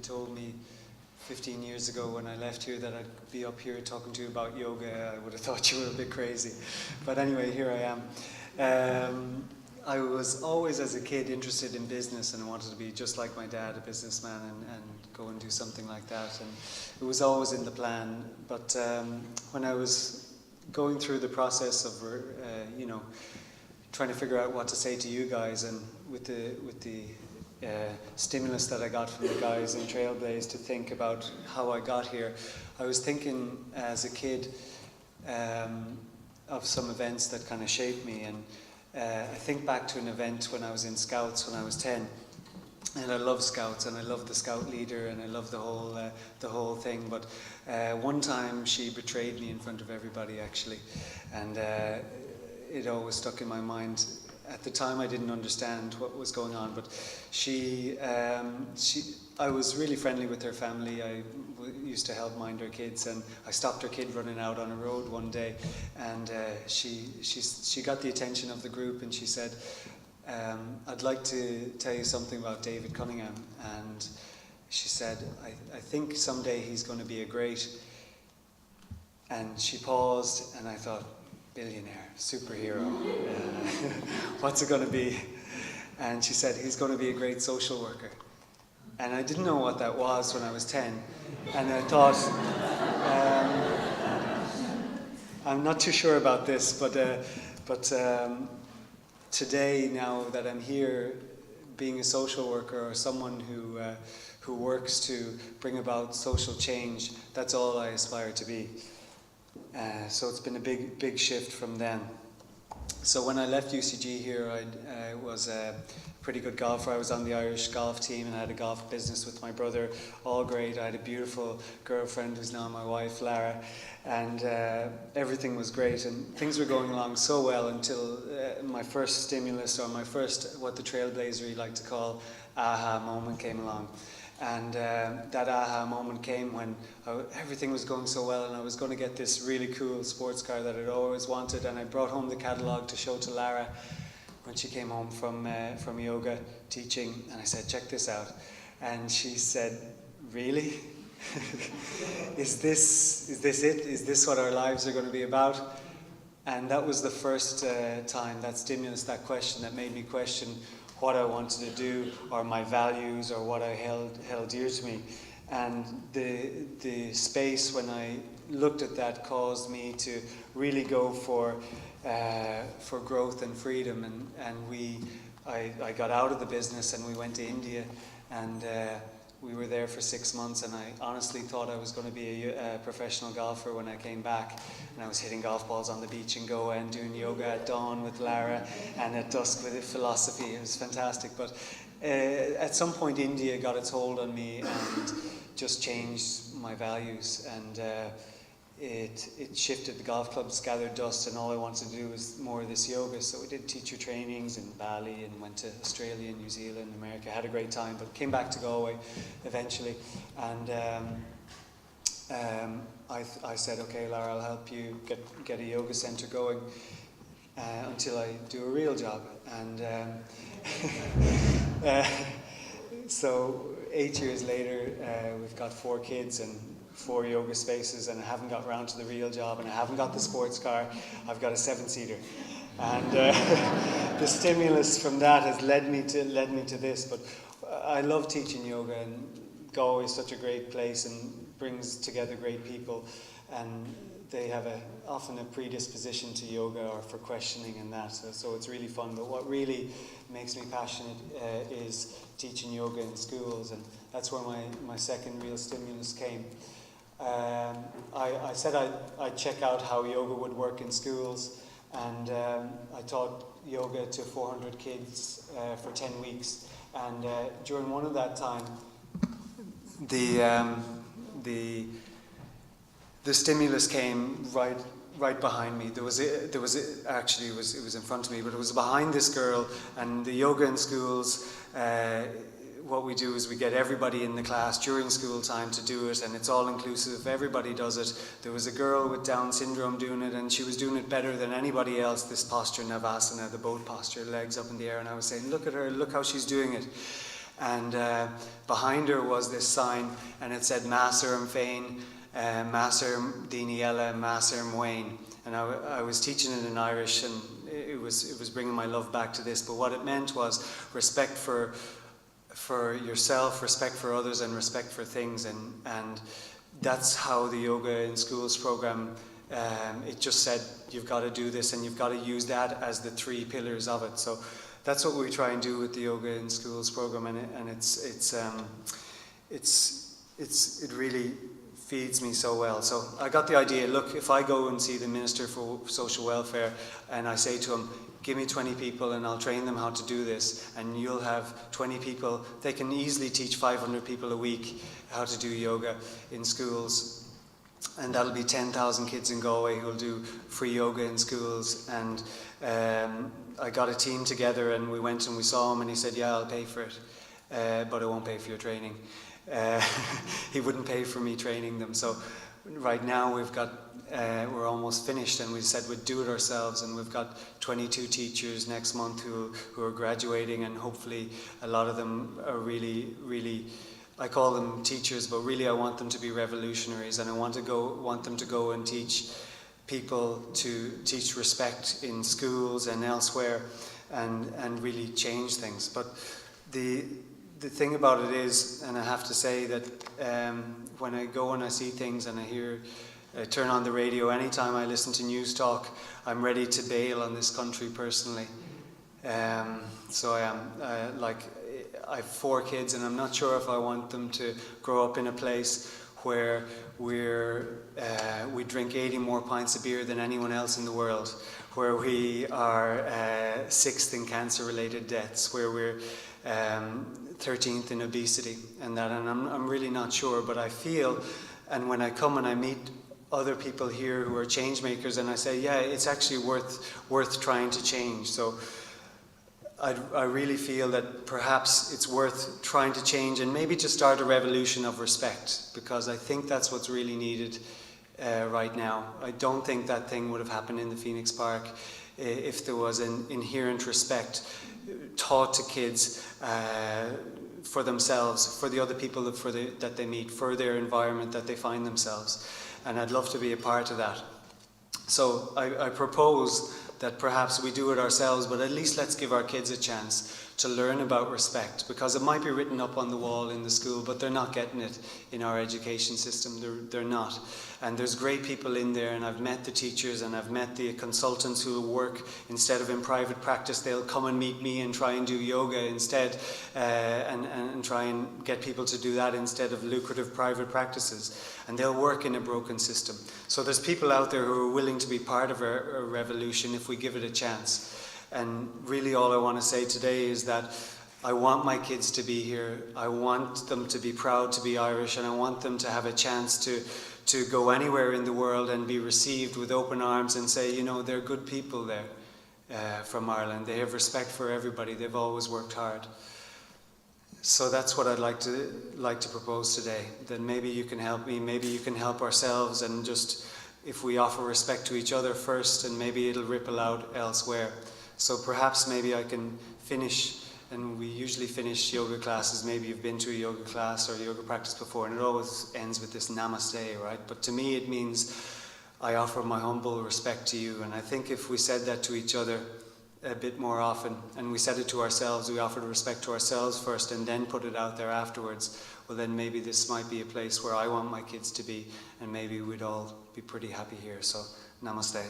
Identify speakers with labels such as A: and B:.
A: told me 15 years ago when I left here that I'd be up here talking to you about yoga, I would have thought you were a bit crazy. But anyway, here I am. I was always, as a kid, interested in business, and I wanted to be just like my dad, a businessman, and go and do something like that. And it was always in the plan. But when I was going through the process of, trying to figure out what to say to you guys, and with the stimulus that I got from the guys in Trailblaze to think about how I got here, I was thinking as a kid of some events that kind of shaped me. And I think back to an event when I was in Scouts when I was 10, and I love Scouts and I love the Scout leader and I love the whole thing. But one time she betrayed me in front of everybody, actually, and it always stuck in my mind. At the time, I didn't understand what was going on, but I was really friendly with her family. I used to help mind her kids, and I stopped her kid running out on a road one day, and she got the attention of the group, and she said, I'd like to tell you something about David Cunningham. And she said, I think someday he's going to be a great. And she paused, and I thought, billionaire, superhero, what's it going to be? And she said, he's going to be a great social worker. And I didn't know what that was when I was 10. And I thought, I'm not too sure about this, but today, now that I'm here, being a social worker or someone who works to bring about social change, that's all I aspire to be. So it's been a big shift from then. So when I left UCG here, I was a pretty good golfer. I was on the Irish golf team, and I had a golf business with my brother, all great. I had a beautiful girlfriend who's now my wife, Lara, and everything was great, and things were going along so well until my first stimulus, or my first, what the Trailblazery like to call, aha moment came along. And that aha moment came when everything was going so well, and I was going to get this really cool sports car that I'd always wanted, and I brought home the catalogue to show to Lara when she came home from yoga teaching, and I said, check this out. And she said, really? Is this it? Is this what our lives are going to be about? And that was the first time, that stimulus, that question, that made me question what I wanted to do, or my values, or what I held dear to me. And the space when I looked at that caused me to really go for growth and freedom. And I got out of the business, and we went to India, and we were there for 6 months, and I honestly thought I was going to be a professional golfer when I came back. And I was hitting golf balls on the beach in Goa and doing yoga at dawn with Lara, and at dusk with philosophy. It was fantastic. But at some point, India got its hold on me and just changed my values. And it shifted. The golf clubs gathered dust, and all I wanted to do was more of this yoga. So we did teacher trainings in Bali, and went to Australia, New Zealand, America. Had a great time, but came back to Galway eventually. And I said, okay, Lara, I'll help you get a yoga centre going until I do a real job. And so 8 years later, we've got 4 kids and 4 yoga spaces, and I haven't got around to the real job, and I haven't got the sports car. I've got a 7-seater, and the stimulus from that has led me to this. But I love teaching yoga, and Galway is such a great place and brings together great people, and they have often a predisposition to yoga or for questioning and that. So it's really fun. But what really makes me passionate is teaching yoga in schools, and that's where my second real stimulus came. I said I'd check out how yoga would work in schools, and I taught yoga to 400 kids for 10 weeks. And during one of that time, the stimulus came right behind me. It was in front of me, but it was behind this girl. And the yoga in schools, what we do is we get everybody in the class during school time to do it, and it's all inclusive. Everybody does it. There was a girl with Down syndrome doing it, and she was doing it better than anybody else. This posture, Navasana, the boat posture, legs up in the air, and I was saying, look at her, look how she's doing it. And behind her was this sign, and it said Maser Féin, Maser Diniela, Maser Mwain. And I was teaching it in Irish, and it was bringing my love back to this. But what it meant was respect for yourself, respect for others, and respect for things. And that's how the Yoga in Schools program, it just said, you've got to do this, and you've got to use that as the 3 pillars of it. So that's what we try and do with the Yoga in Schools program, and it really feeds me so well. So I got the idea, look, if I go and see the Minister for Social Welfare and I say to him, give me 20 people and I'll train them how to do this, and you'll have 20 people, they can easily teach 500 people a week how to do yoga in schools, and that'll be 10,000 kids in Galway who'll do free yoga in schools. And I got a team together, and we went and we saw him, and he said, yeah, I'll pay for it, but I won't pay for your training. He wouldn't pay for me training them. So right now we're almost finished, and we said we'd do it ourselves, and we've got 22 teachers next month who are graduating, and hopefully a lot of them are really, I call them teachers, but really I want them to be revolutionaries, and I want them to go and teach people to teach respect in schools and elsewhere, and really change things. But the thing about it is, and I have to say that when I go and I see things and I turn on the radio, anytime I listen to news talk, I'm ready to bail on this country personally. So I am. I have 4 kids, and I'm not sure if I want them to grow up in a place where we drink 80 more pints of beer than anyone else in the world, where we are 6th in cancer-related deaths, where we're 13th in obesity, and I'm really not sure. But I feel, and when I come and I meet other people here who are change makers, and I say, yeah, it's actually worth trying to change. So I really feel that perhaps it's worth trying to change, and maybe to start a revolution of respect, because I think that's what's really needed right now. I don't think that thing would have happened in the Phoenix Park if there was an inherent respect taught to kids for themselves, for the other people that they meet, for their environment that they find themselves. And I'd love to be a part of that. So I propose that perhaps we do it ourselves, but at least let's give our kids a chance to learn about respect, because it might be written up on the wall in the school, but they're not getting it in our education system. They're not. And there's great people in there, and I've met the teachers, and I've met the consultants who will work, instead of in private practice, they'll come and meet me and try and do yoga instead, and try and get people to do that instead of lucrative private practices. And they'll work in a broken system. So there's people out there who are willing to be part of a revolution if we give it a chance. And really all I want to say today is that I want my kids to be here. I want them to be proud to be Irish, and I want them to have a chance to go anywhere in the world and be received with open arms and say, you know, they're good people there from Ireland. They have respect for everybody. They've always worked hard. So that's what I'd like to propose today. Then maybe you can help me, maybe you can help ourselves, and just if we offer respect to each other first, and maybe it'll ripple out elsewhere. So perhaps maybe I can finish, and we usually finish yoga classes, maybe you've been to a yoga class or yoga practice before, and it always ends with this namaste, right? But to me it means I offer my humble respect to you. And I think if we said that to each other a bit more often, and we said it to ourselves, we offered respect to ourselves first and then put it out there afterwards, well then maybe this might be a place where I want my kids to be, and maybe we'd all be pretty happy here. So namaste.